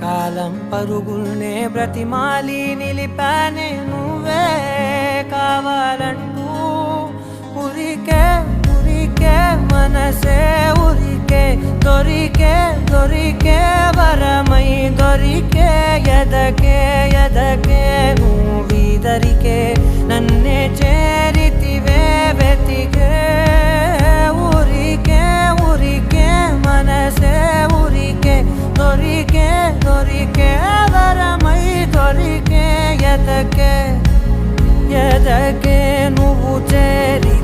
కాలం పరుగుల్నే బ్రతిమాలి నిలిపానే నువ్వే కావాలంటూ ఉరికే ఉరికే మనసే ఉరికే దొరికే దొరికే వరమై దొరికే ఎదకే ఎదకే నువ్వీదరికే నన్నే చేరితివే వెతికే ఊరికే ఊరికే మనసే ఊరికే దొరికే దొరికే వరమై దొరికే ఎదకే ఎదకే నువ్వు చేరి